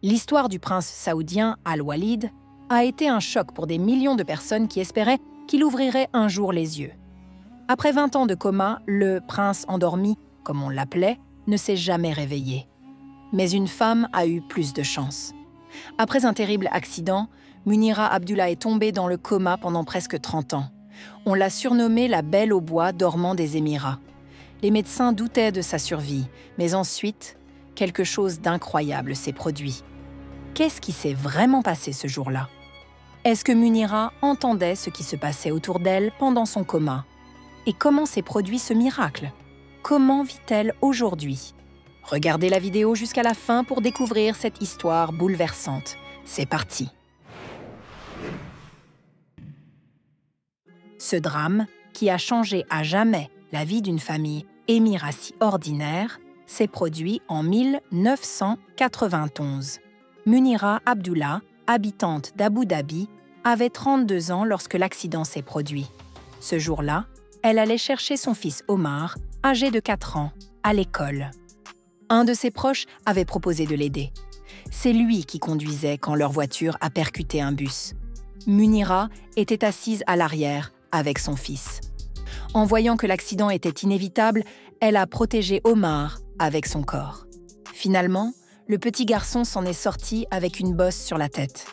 L'histoire du prince saoudien Al-Walid a été un choc pour des millions de personnes qui espéraient qu'il ouvrirait un jour les yeux. Après 20 ans de coma, le prince endormi, comme on l'appelait, ne s'est jamais réveillé. Mais une femme a eu plus de chance. Après un terrible accident, Munira Abdullah est tombée dans le coma pendant presque 30 ans. On l'a surnommée la Belle au bois dormant des Émirats. Les médecins doutaient de sa survie, mais ensuite, quelque chose d'incroyable s'est produit. Qu'est-ce qui s'est vraiment passé ce jour-là? Est-ce que Munira entendait ce qui se passait autour d'elle pendant son coma? Et comment s'est produit ce miracle? Comment vit-elle aujourd'hui? Regardez la vidéo jusqu'à la fin pour découvrir cette histoire bouleversante. C'est parti! Ce drame, qui a changé à jamais la vie d'une famille émirati ordinaire, s'est produit en 1991. Munira Abdullah, habitante d'Abu Dhabi, avait 32 ans lorsque l'accident s'est produit. Ce jour-là, elle allait chercher son fils Omar, âgé de 4 ans, à l'école. Un de ses proches avait proposé de l'aider. C'est lui qui conduisait quand leur voiture a percuté un bus. Munira était assise à l'arrière avec son fils. En voyant que l'accident était inévitable, elle a protégé Omar avec son corps. Finalement, le petit garçon s'en est sorti avec une bosse sur la tête.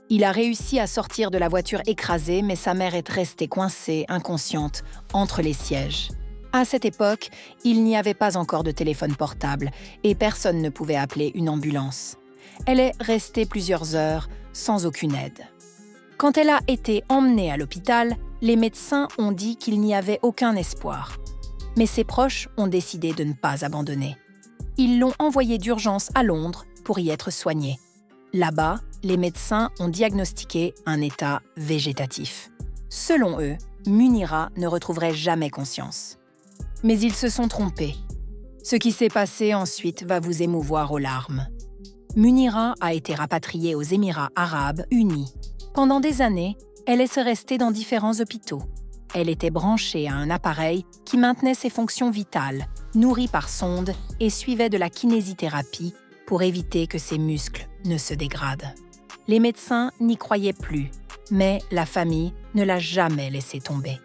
Il a réussi à sortir de la voiture écrasée, mais sa mère est restée coincée, inconsciente, entre les sièges. À cette époque, il n'y avait pas encore de téléphone portable et personne ne pouvait appeler une ambulance. Elle est restée plusieurs heures sans aucune aide. Quand elle a été emmenée à l'hôpital, les médecins ont dit qu'il n'y avait aucun espoir. Mais ses proches ont décidé de ne pas abandonner. Ils l'ont envoyée d'urgence à Londres pour y être soignée. Là-bas, les médecins ont diagnostiqué un état végétatif. Selon eux, Munira ne retrouverait jamais conscience. Mais ils se sont trompés. Ce qui s'est passé ensuite va vous émouvoir aux larmes. Munira a été rapatriée aux Émirats arabes unis. Pendant des années, elle est restée dans différents hôpitaux. Elle était branchée à un appareil qui maintenait ses fonctions vitales, nourri par sonde et suivait de la kinésithérapie pour éviter que ses muscles ne se dégradent. Les médecins n'y croyaient plus, mais la famille ne l'a jamais laissé tomber.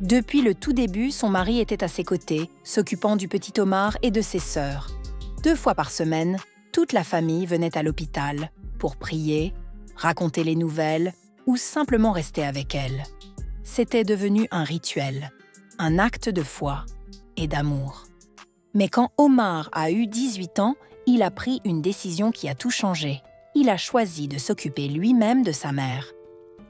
Depuis le tout début, son mari était à ses côtés, s'occupant du petit Omar et de ses sœurs. 2 fois par semaine, toute la famille venait à l'hôpital pour prier, raconter les nouvelles ou simplement rester avec elle. C'était devenu un rituel, un acte de foi et d'amour. Mais quand Omar a eu 18 ans, il a pris une décision qui a tout changé. Il a choisi de s'occuper lui-même de sa mère.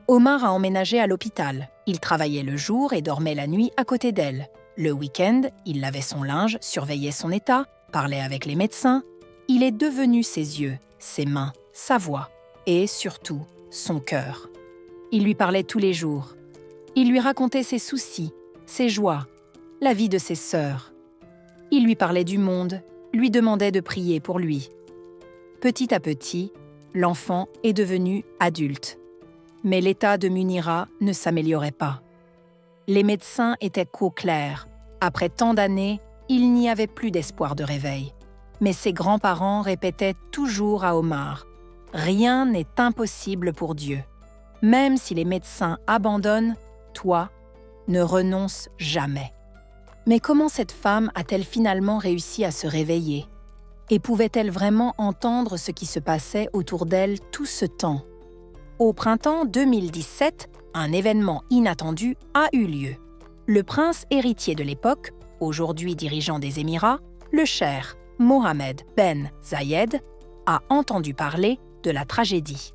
Omar a emménagé à l'hôpital. Il travaillait le jour et dormait la nuit à côté d'elle. Le week-end, il lavait son linge, surveillait son état, parlait avec les médecins. Il est devenu ses yeux, ses mains, sa voix et surtout son cœur. Il lui parlait tous les jours. Il lui racontait ses soucis, ses joies, la vie de ses sœurs. Il lui parlait du monde, lui demandait de prier pour lui. Petit à petit, l'enfant est devenu adulte. Mais l'état de Munira ne s'améliorait pas. Les médecins étaient qu'au clair. Après tant d'années, il n'y avait plus d'espoir de réveil. Mais ses grands-parents répétaient toujours à Omar « Rien n'est impossible pour Dieu. Même si les médecins abandonnent, toi, ne renonce jamais. » Mais comment cette femme a-t-elle finalement réussi à se réveiller? Et pouvait-elle vraiment entendre ce qui se passait autour d'elle tout ce temps? Au printemps 2017, un événement inattendu a eu lieu. Le prince héritier de l'époque, aujourd'hui dirigeant des Émirats, le cheikh Mohammed Ben Zayed, a entendu parler de la tragédie.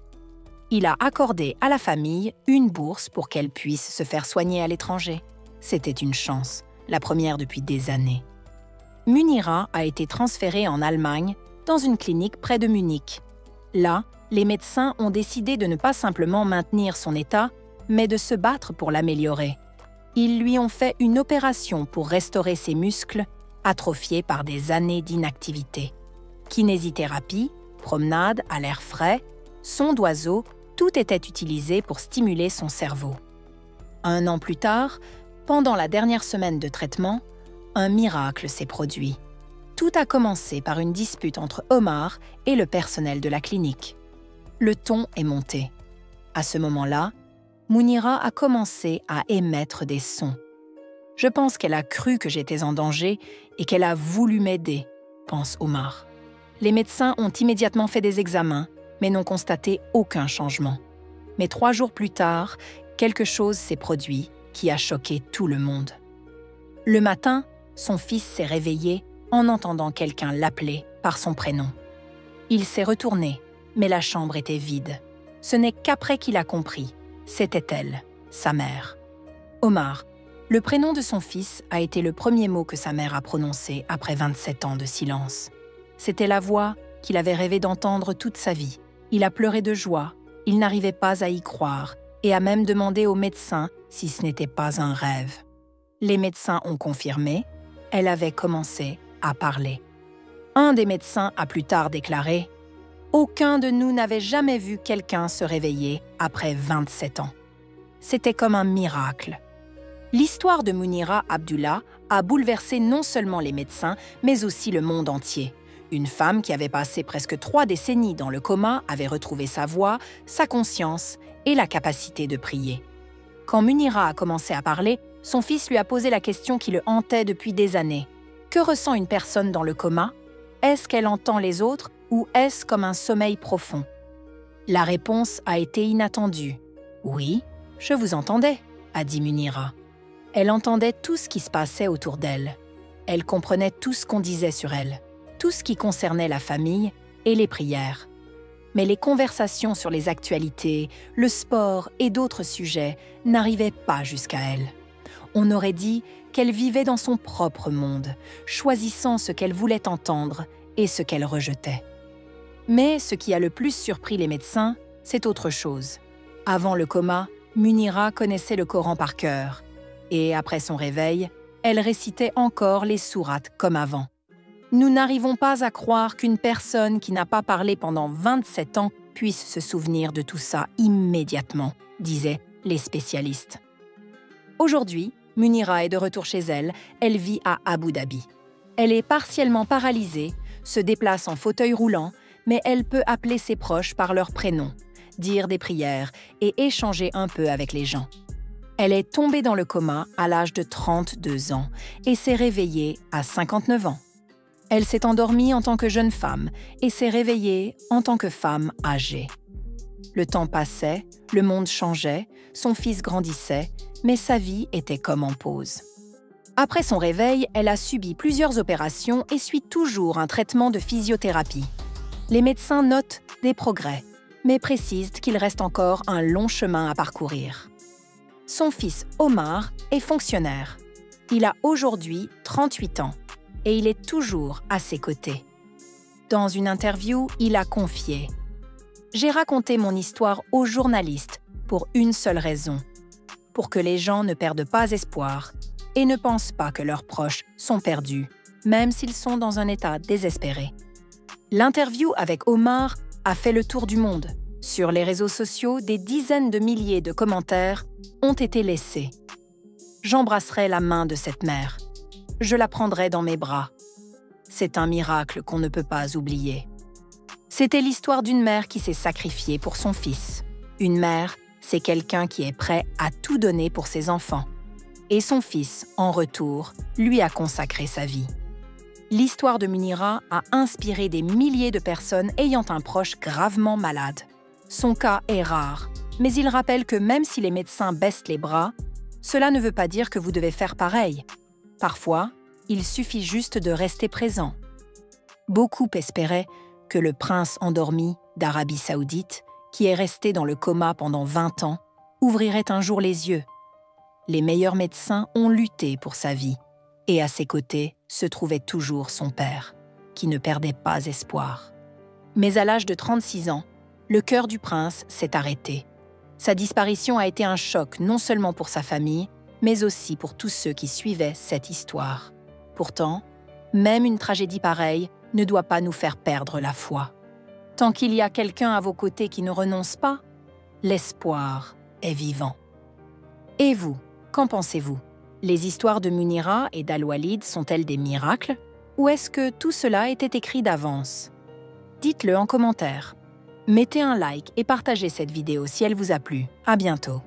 Il a accordé à la famille une bourse pour qu'elle puisse se faire soigner à l'étranger. C'était une chance, la première depuis des années. Munira a été transférée en Allemagne, dans une clinique près de Munich. Là, les médecins ont décidé de ne pas simplement maintenir son état, mais de se battre pour l'améliorer. Ils lui ont fait une opération pour restaurer ses muscles, atrophiés par des années d'inactivité. Kinésithérapie, promenade à l'air frais, son d'oiseau, tout était utilisé pour stimuler son cerveau. 1 an plus tard, pendant la dernière semaine de traitement, un miracle s'est produit. Tout a commencé par une dispute entre Omar et le personnel de la clinique. Le ton est monté. À ce moment-là, Mounira a commencé à émettre des sons. Je pense qu'elle a cru que j'étais en danger et qu'elle a voulu m'aider, pense Omar. Les médecins ont immédiatement fait des examens, mais n'ont constaté aucun changement. Mais 3 jours plus tard, quelque chose s'est produit qui a choqué tout le monde. Le matin, son fils s'est réveillé en entendant quelqu'un l'appeler par son prénom. Il s'est retourné, mais la chambre était vide. Ce n'est qu'après qu'il a compris. C'était elle, sa mère. Omar, le prénom de son fils a été le premier mot que sa mère a prononcé après 27 ans de silence. C'était la voix qu'il avait rêvé d'entendre toute sa vie. Il a pleuré de joie, il n'arrivait pas à y croire et a même demandé au médecin si ce n'était pas un rêve. Les médecins ont confirmé, elle avait commencé à parler. Un des médecins a plus tard déclaré « Aucun de nous n'avait jamais vu quelqu'un se réveiller après 27 ans. » C'était comme un miracle. L'histoire de Mounira Abdullah a bouleversé non seulement les médecins, mais aussi le monde entier. Une femme qui avait passé presque 3 décennies dans le coma avait retrouvé sa voix, sa conscience et la capacité de prier. Quand Mounira a commencé à parler, son fils lui a posé la question qui le hantait depuis des années. Que ressent une personne dans le coma? Est-ce qu'elle entend les autres ou est-ce comme un sommeil profond? La réponse a été inattendue. « Oui, je vous entendais », a dit Mounira. Elle entendait tout ce qui se passait autour d'elle. Elle comprenait tout ce qu'on disait sur elle, tout ce qui concernait la famille et les prières. Mais les conversations sur les actualités, le sport et d'autres sujets n'arrivaient pas jusqu'à elle. On aurait dit qu'elle vivait dans son propre monde, choisissant ce qu'elle voulait entendre et ce qu'elle rejetait. Mais ce qui a le plus surpris les médecins, c'est autre chose. Avant le coma, Mounira connaissait le Coran par cœur. Et après son réveil, elle récitait encore les sourates comme avant. Nous n'arrivons pas à croire qu'une personne qui n'a pas parlé pendant 27 ans puisse se souvenir de tout ça immédiatement, disaient les spécialistes. Aujourd'hui, Mounira est de retour chez elle, elle vit à Abu Dhabi. Elle est partiellement paralysée, se déplace en fauteuil roulant, mais elle peut appeler ses proches par leur prénom, dire des prières et échanger un peu avec les gens. Elle est tombée dans le coma à l'âge de 32 ans et s'est réveillée à 59 ans. Elle s'est endormie en tant que jeune femme et s'est réveillée en tant que femme âgée. Le temps passait, le monde changeait, son fils grandissait, mais sa vie était comme en pause. Après son réveil, elle a subi plusieurs opérations et suit toujours un traitement de physiothérapie. Les médecins notent des progrès, mais précisent qu'il reste encore un long chemin à parcourir. Son fils Omar est fonctionnaire. Il a aujourd'hui 38 ans et il est toujours à ses côtés. Dans une interview, il a confié « J'ai raconté mon histoire aux journalistes pour une seule raison, pour que les gens ne perdent pas espoir et ne pensent pas que leurs proches sont perdus, même s'ils sont dans un état désespéré. » L'interview avec Omar a fait le tour du monde. Sur les réseaux sociaux, des dizaines de milliers de commentaires ont été laissés. J'embrasserai la main de cette mère. Je la prendrai dans mes bras. C'est un miracle qu'on ne peut pas oublier. C'était l'histoire d'une mère qui s'est sacrifiée pour son fils. Une mère, c'est quelqu'un qui est prêt à tout donner pour ses enfants. Et son fils, en retour, lui a consacré sa vie. L'histoire de Mounira a inspiré des milliers de personnes ayant un proche gravement malade. Son cas est rare, mais il rappelle que même si les médecins baissent les bras, cela ne veut pas dire que vous devez faire pareil. Parfois, il suffit juste de rester présent. Beaucoup espéraient que le prince endormi d'Arabie Saoudite, qui est resté dans le coma pendant 20 ans, ouvrirait un jour les yeux. Les meilleurs médecins ont lutté pour sa vie, et à ses côtés se trouvait toujours son père, qui ne perdait pas espoir. Mais à l'âge de 36 ans, le cœur du prince s'est arrêté. Sa disparition a été un choc non seulement pour sa famille, mais aussi pour tous ceux qui suivaient cette histoire. Pourtant, même une tragédie pareille ne doit pas nous faire perdre la foi. Tant qu'il y a quelqu'un à vos côtés qui ne renonce pas, l'espoir est vivant. Et vous, qu'en pensez-vous? Les histoires de Mounira et d'Al-Walid sont-elles des miracles? Ou est-ce que tout cela était écrit d'avance? Dites-le en commentaire. Mettez un like et partagez cette vidéo si elle vous a plu. À bientôt.